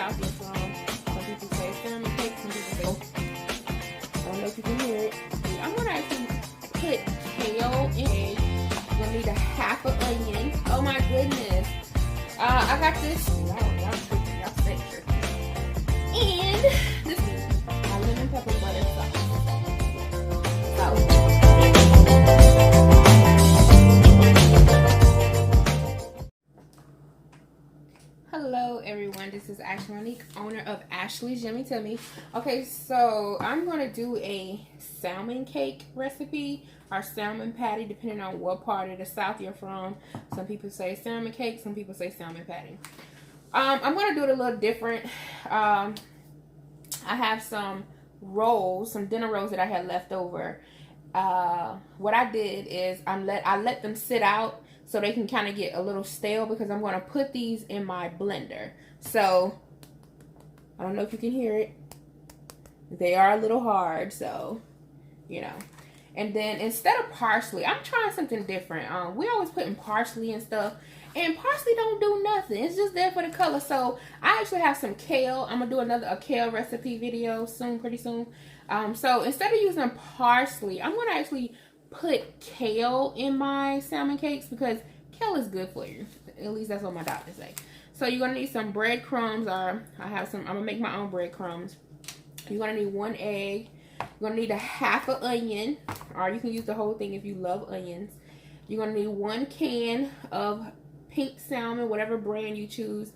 south you're from. Some people say salmon cake, some people say, I don't know if you can hear it. I'm gonna actually put kale in. I'm gonna need a half an onion. Oh my goodness. I got this. Y'all sick. And this is my lemon pepper butter sauce. Hello everyone, this is Ashley Monique, owner of Ashley's Yummy Tummy. Okay, so I'm going to do a salmon cake recipe or salmon patty depending on what part of the south you're from. Some people say salmon cake, some people say salmon patty. I'm going to do it a little different. I have some rolls, some dinner rolls that I had left over. What I did is I let them sit out so they can kind of get a little stale because I'm going to put these in my blender. So, I don't know if you can hear it. They are a little hard, so, you know. And then instead of parsley, I'm trying something different. We always put in parsley and stuff. And parsley don't do nothing. It's just there for the color. So, I actually have some kale. I'm going to do a kale recipe video soon, pretty soon. So, instead of using parsley, I'm going to actually put kale in my salmon cakes because kale is good for you. At least that's what my doctor say. So you're gonna need some breadcrumbs, or I'm gonna make my own breadcrumbs. You're gonna need 1 egg. You're gonna need a half an onion, or you can use the whole thing if you love onions. You're gonna need 1 can of pink salmon, whatever brand you choose.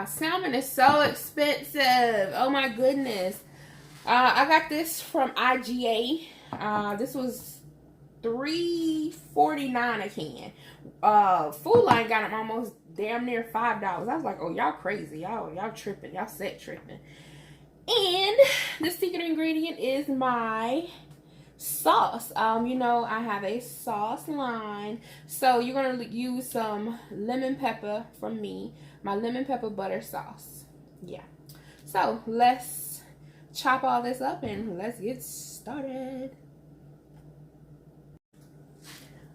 Salmon is so expensive. Oh my goodness. I got this from IGA. This was $3.49 a can. Food Line got them almost damn near $5. I was like, oh, y'all crazy. Y'all tripping. Y'all set tripping. And the secret ingredient is my sauce. You know, I have a sauce line. So you're going to use some lemon pepper from me. My lemon pepper butter sauce. Yeah. So let's chop all this up and let's get started.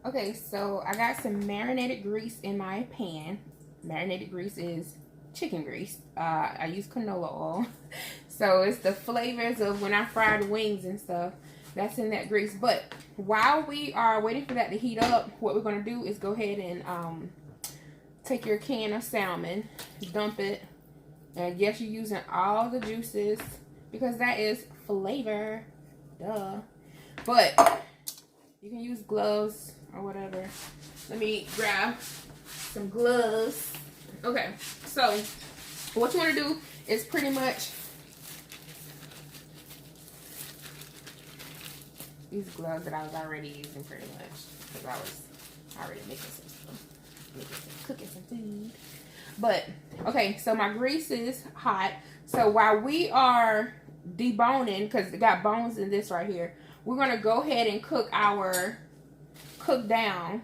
Okay, so I got some marinated grease in my pan. Marinated grease is chicken grease. I use canola oil. So it's the flavors of when I fry the wings and stuff. That's in that grease. But while we are waiting for that to heat up, what we're going to do is go ahead and take your can of salmon, dump it. And yes, you're using all the juices because that is flavor. Duh. But you can use gloves or whatever. Let me grab some gloves. Okay, so what you want to do is pretty much these gloves that I was already using pretty much because I was already making some stuff, cooking some food. But okay, so my grease is hot. So while we are deboning, because it got bones in this right here, we're gonna go ahead and cook down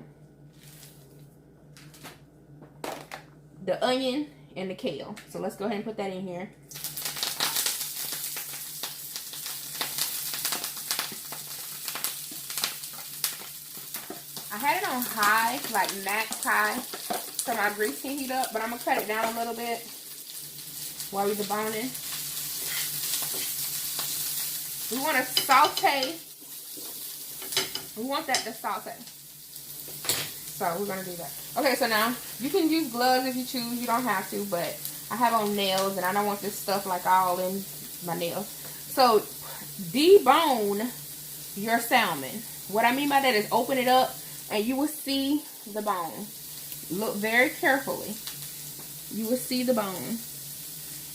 the onion and the kale. So let's go ahead and put that in here. I had it on high, like max high, so my grease can heat up, but I'm gonna cut it down a little bit while we're deboning. We want to saute. We want that to saute. So we're going to do that. Okay, so now you can use gloves if you choose. You don't have to, but I have on nails and I don't want this stuff like all in my nails. So debone your salmon. What I mean by that is open it up and you will see the bone. Look very carefully. You will see the bone.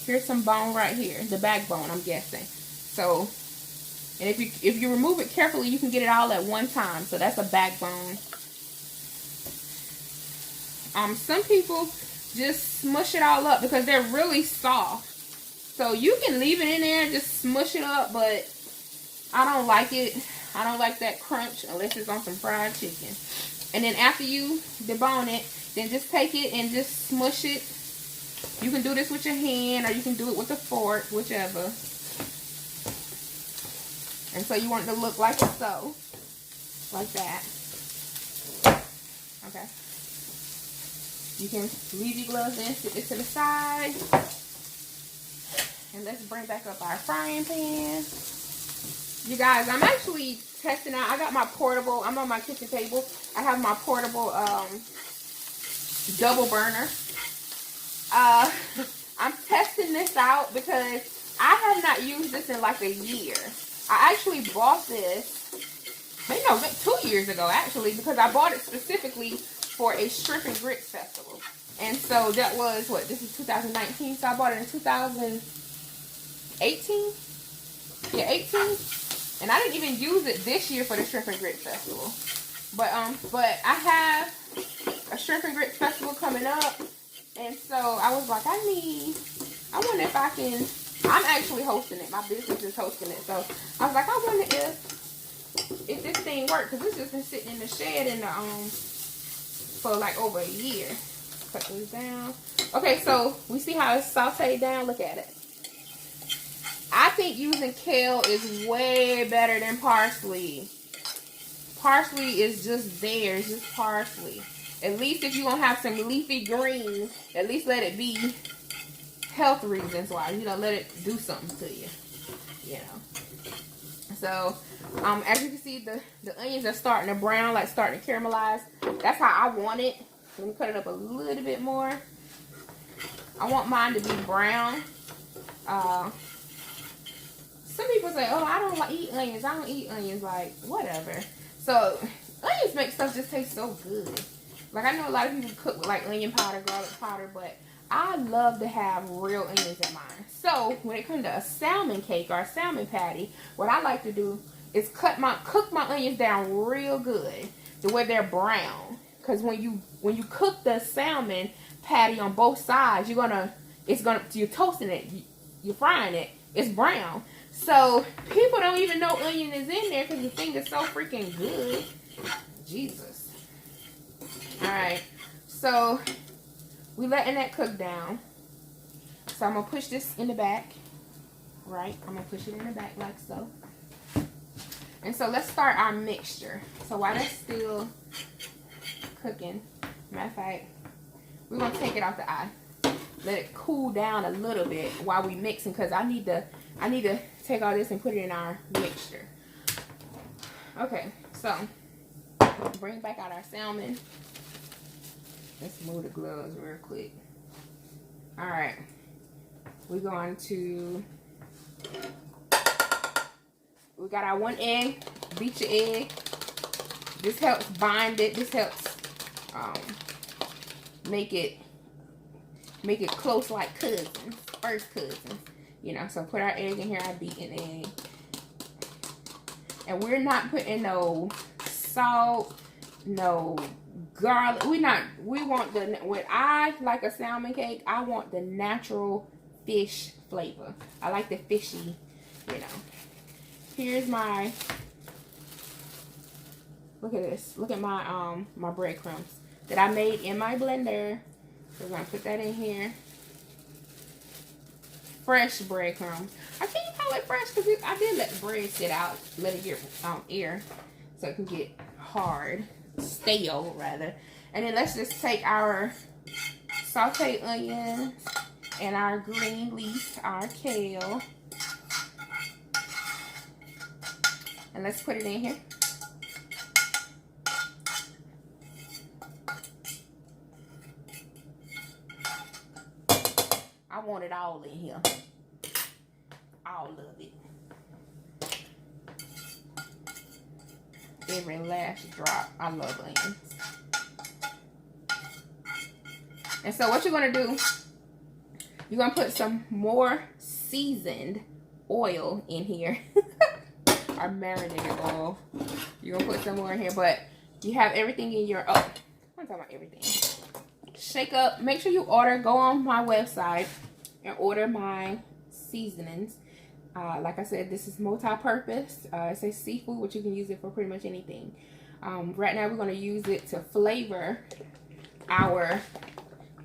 Here's some bone right here. The backbone, I'm guessing. So, and if you remove it carefully, you can get it all at one time. So that's a backbone. Some people just smush it all up because they're really soft. So you can leave it in there and just smush it up, but I don't like it. I don't like that crunch unless it's on some fried chicken. And then after you debone it, then just take it and just smush it. You can do this with your hand or you can do it with a fork, whichever. And so you want it to look like so. Like that. Okay. You can leave your gloves in, sit it to the side. And let's bring back up our frying pan. You guys, I'm actually testing out. I got my portable. I'm on my kitchen table. I have my portable double burner. I'm testing this out because I have not used this in like a year. I actually bought this, maybe no, 2 years ago actually, because I bought it specifically for a shrimp and grits festival. And so that was, what, this is 2019, so I bought it in 2018? Yeah, 18. And I didn't even use it this year for the shrimp and grits festival. But I have a shrimp and grits festival coming up. And so I was like, I wonder if I can, I'm actually hosting it. My business is hosting it. So I was like, I wonder if this thing works. Because it's just been sitting in the shed in the, for like over a year. Cut this down. Okay, so we see how it's sauteed down. Look at it. I think using kale is way better than parsley. Parsley is just there. It's just parsley. At least if you're going to have some leafy greens, at least let it be health reasons why. You know, let it do something to you. You know. So, as you can see, the onions are starting to brown, like starting to caramelize. That's how I want it. Let me cut it up a little bit more. I want mine to be brown. Some people say, oh, I don't eat onions. I don't eat onions. Like, whatever. So, onions make stuff just taste so good. Like, I know a lot of people cook with, like, onion powder, garlic powder, but I love to have real onions in mine. So, when it comes to a salmon cake or a salmon patty, what I like to do is cook my onions down real good to where they're brown. Because when you cook the salmon patty on both sides, you're toasting it, you're frying it, it's brown. So, people don't even know onion is in there because the thing is so freaking good. Jesus. Alright. So, we letting that cook down. So, I'm going to push this in the back. Right? I'm going to push it in the back like so. And so, let's start our mixture. So, while that's still cooking, matter of fact, we're going to take it out the eye. Let it cool down a little bit while we mixing, because I need to take all this and put it in our mixture. Okay, so bring back out our salmon. Let's move the gloves real quick. Alright. We're going to, we got our 1 egg. Beat your egg. This helps bind it. This helps make it close like cousins, first cousins. You know, so put our egg in here, our beaten egg. And we're not putting no salt, no garlic. We want when I like a salmon cake, I want the natural fish flavor. I like the fishy, you know. Here's my, look at this. Look at my my breadcrumbs that I made in my blender. We're gonna put that in here. Fresh breadcrumbs. I can't call it fresh because I did let the bread sit out, let it get air, so it can get hard, stale rather. And then let's just take our sauteed onions and our green leaf, our kale, and let's put it in here. I want it all in here. All of it. Every last drop. I love onions. And so what you're going to do, you're going to put some more seasoned oil in here. Or marinated oil. You're going to put some more in here. But you have everything in your, oh, I'm talking about everything. Shake up. Make sure you go on my website and order my seasonings. Like I said, this is multi-purpose. It says seafood, which you can use it for pretty much anything. Right now, we're going to use it to flavor our,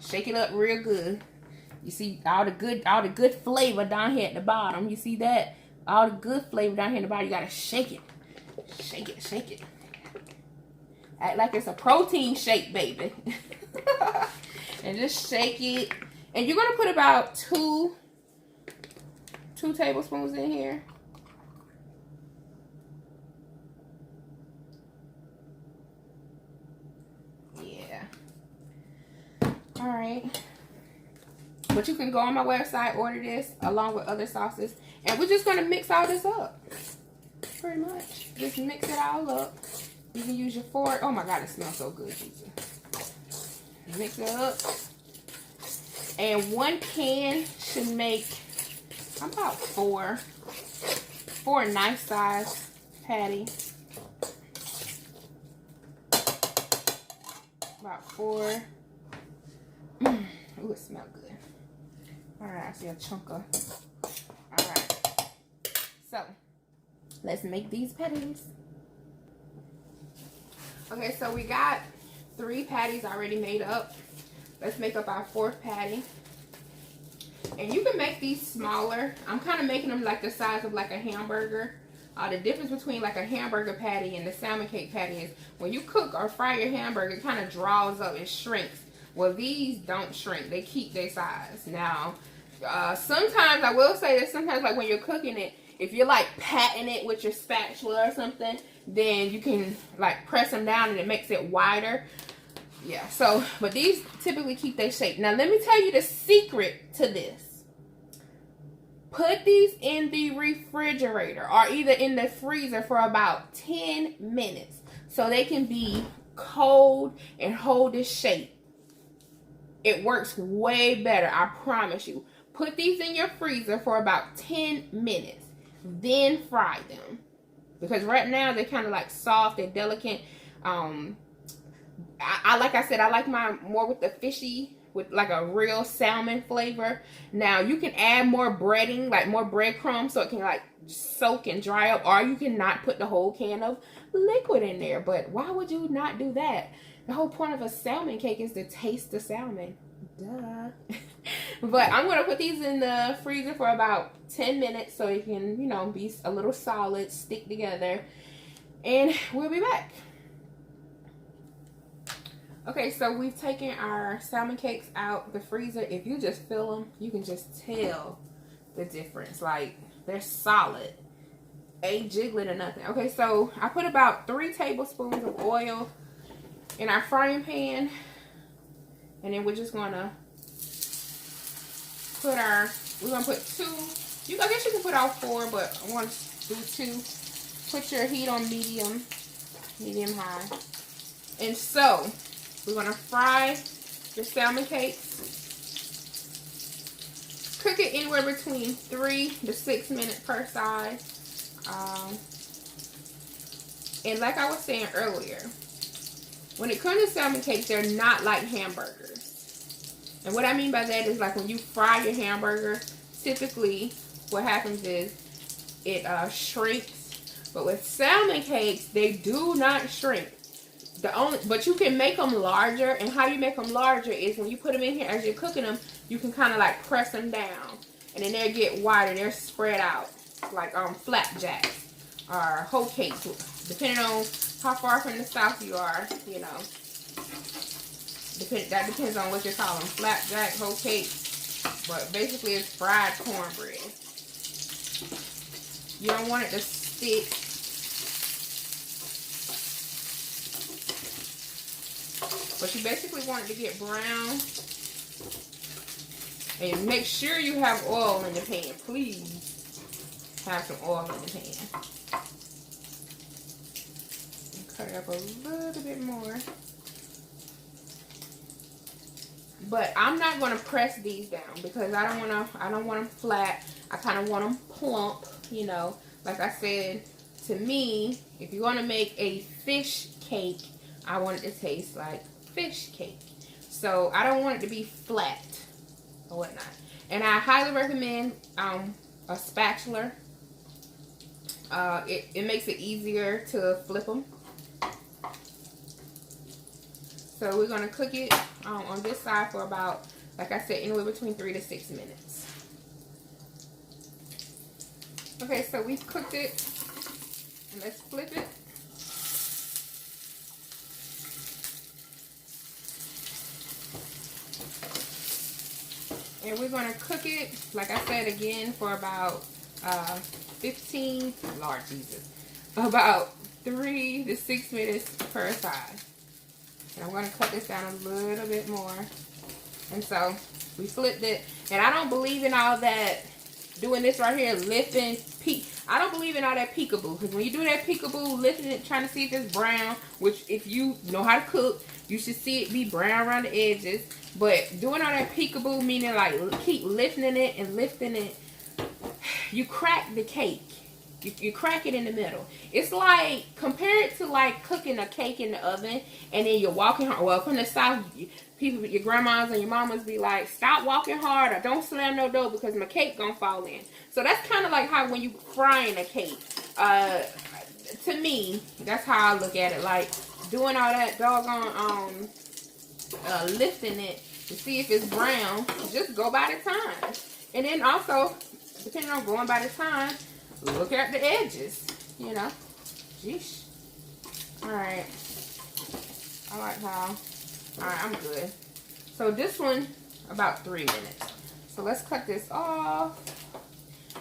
shake it up real good. You see all the good flavor down here at the bottom. You see that? All the good flavor down here at the bottom. You got to shake it. Shake it, shake it. Act like it's a protein shake, baby. And just shake it. And you're going to put about 2 2 tablespoons in here. Yeah. All right. But you can go on my website, order this along with other sauces. And we're just going to mix all this up. Pretty much. Just mix it all up. You can use your fork. Oh my God, it smells so good. Mix it up. And 1 can should make about 4 nice size patties. About 4. Ooh, it smells good. Alright, I see a chunk of. Alright. So, let's make these patties. Okay, so we got 3 patties already made up. Let's make up our 4th patty. And you can make these smaller. I'm kind of making them like the size of like a hamburger. The difference between like a hamburger patty and the salmon cake patty is when you cook or fry your hamburger, it kind of draws up, it shrinks. Well, these don't shrink. They keep their size. Now, sometimes I will say that sometimes like when you're cooking it, if you're like patting it with your spatula or something, then you can like press them down and it makes it wider. Yeah, so, but these typically keep their shape. Now, let me tell you the secret to this. Put these in the refrigerator or either in the freezer for about 10 minutes so they can be cold and hold this shape. It works way better, I promise you. Put these in your freezer for about 10 minutes. Then fry them. Because right now they're kind of like soft and delicate. Like I said, I like mine more with the fishy, with like a real salmon flavor. Now you can add more breading, like more breadcrumbs, so it can like soak and dry up, or you can not put the whole can of liquid in there. But why would you not do that? The whole point of a salmon cake is to taste the salmon. Duh. But I'm going to put these in the freezer for about 10 minutes so it can, you know, be a little solid, stick together. And we'll be back. Okay, so we've taken our salmon cakes out the freezer. If you just feel them, you can just tell the difference. Like, they're solid. Ain't jiggling or nothing. Okay, so I put about 3 tablespoons of oil in our frying pan. And then we're just going to put we're going to put 2. I guess you can put out 4, but I want to do 2. Put your heat on medium high. And so, we're going to fry the salmon cakes. Cook it anywhere between 3 to 6 minutes per side. And like I was saying earlier, when it comes to salmon cakes, they're not like hamburgers. And what I mean by that is like when you fry your hamburger, typically what happens is it shrinks. But with salmon cakes, they do not shrink. But you can make them larger, and how you make them larger is when you put them in here as you're cooking them, you can kind of like press them down, and then they get wider. They're spread out like flapjacks or whole cakes, depending on how far from the south you are. You know, that depends on what you call them, flapjack, whole cake. But basically, it's fried cornbread. You don't want it to stick. But you basically want it to get brown. And make sure you have oil in the pan. Please have some oil in the pan. And cut it up a little bit more. But I'm not going to press these down because I don't want them flat. I kind of want them plump, you know. Like I said, to me, if you want to make a fish cake, I want it to taste like fish cake. So I don't want it to be flat or whatnot. And I highly recommend a spatula. It makes it easier to flip them. So we're going to cook it on this side for about, like I said, anywhere between 3 to 6 minutes. Okay, so we've cooked it. And let's flip it. And we're going to cook it, like I said again, for about 15, Lord Jesus, about 3 to 6 minutes per side. And I'm going to cut this down a little bit more. And so we flipped it. And I don't believe in all that doing this right here, lifting, I don't believe in all that peekaboo. Because when you do that peekaboo, lifting it, trying to see if it's brown, which if you know how to cook, you should see it be brown around the edges. But doing all that peekaboo, meaning like keep lifting it and lifting it, you crack the cake. You crack it in the middle. It's like, compare it to like cooking a cake in the oven and then you're walking hard. Well, from the South, people, your grandmas and your mamas be like, stop walking hard or don't slam no dough because my cake gonna fall in. So that's kind of like how when you frying a cake. To me, that's how I look at it. Like doing all that doggone lifting it to see if it's brown. Just go by the time. And then also, depending on going by the time, look at the edges, you know. Jeesh. Alright. I like how. Alright, I'm good. So this one, about 3 minutes. So let's cut this off.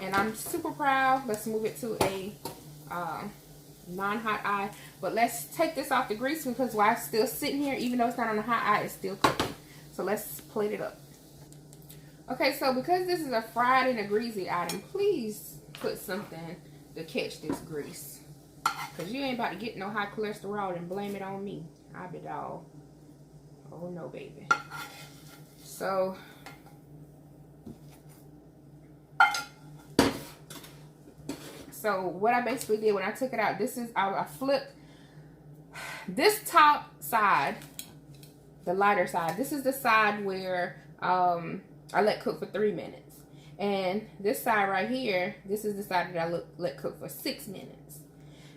And I'm super proud. Let's move it to a non-hot eye. But let's take this off the grease because while it's still sitting here, even though it's not on a hot eye, it's still cooking. So let's plate it up. Okay, so because this is a fried and a greasy item, please put something to catch this grease. Because you ain't about to get no high cholesterol and blame it on me. I be dog. Oh no, baby. So what I basically did when I took it out, this is, I flipped this top side, the lighter side. This is the side where I let cook for 3 minutes. And this side right here, this is the side that I let cook for 6 minutes.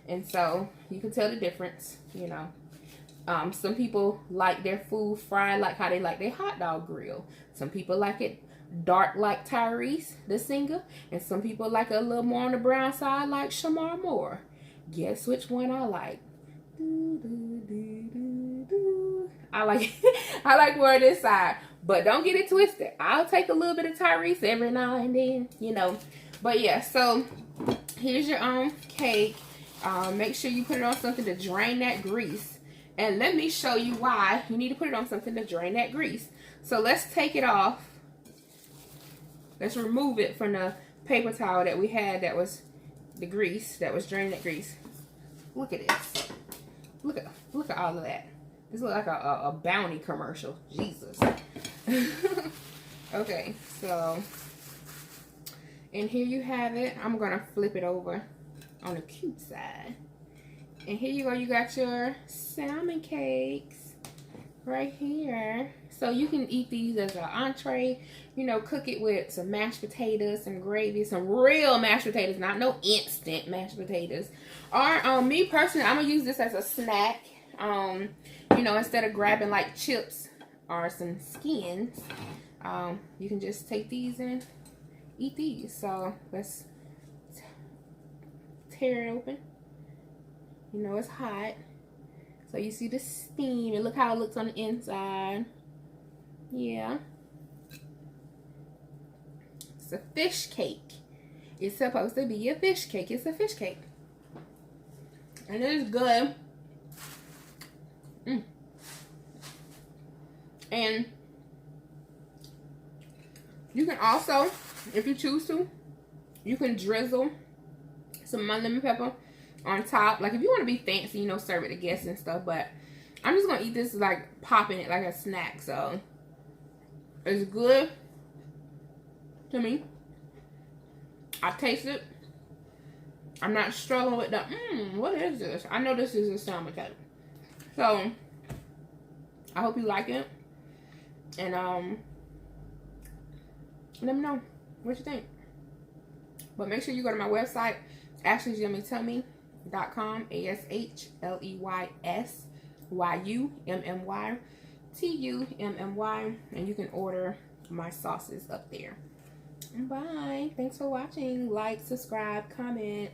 And so you can tell the difference, you know. Some people like their food fried like how they like their hot dog grill. Some people like it dark like Tyrese, the singer. And some people like a little more on the brown side like Shamar Moore. Guess which one I like? I like I like more of this side. But don't get it twisted. I'll take a little bit of Tyrese every now and then, you know. But yeah, so here's your cake. Make sure you put it on something to drain that grease. And let me show you why you need to put it on something to drain that grease. So let's take it off. Let's remove it from the paper towel that we had that was the grease, that was draining that grease. Look at this. Look at all of that. This looks like a Bounty commercial. Jesus. Okay, so, and here you have it. I'm going to flip it over on the cute side. And here you go. You got your salmon cakes right here. So you can eat these as an entree. You know, cook it with some mashed potatoes, some gravy, some real mashed potatoes, not no instant mashed potatoes. Or me personally, I'm going to use this as a snack. You know, instead of grabbing like chips or some skins, you can just take these and eat these. So let's tear it open. You know it's hot. So you see the steam and look how it looks on the inside. Yeah. It's a fish cake. It's supposed to be a fish cake. It's a fish cake. And it is good. And you can also, if you choose to, you can drizzle some lemon pepper on top. Like if you want to be fancy, you know, serve it to guests and stuff. But I'm just going to eat this like popping it like a snack. So it's good to me. I taste it. I'm not struggling with the, what is this? I know this is a salmon cake. So I hope you like it. And let me know what you think. But make sure you go to my website, Ashley'sYummyTummy.com, Ashley'sYummyTummy, and you can order my sauces up there. Bye. Thanks for watching. Like, subscribe, comment.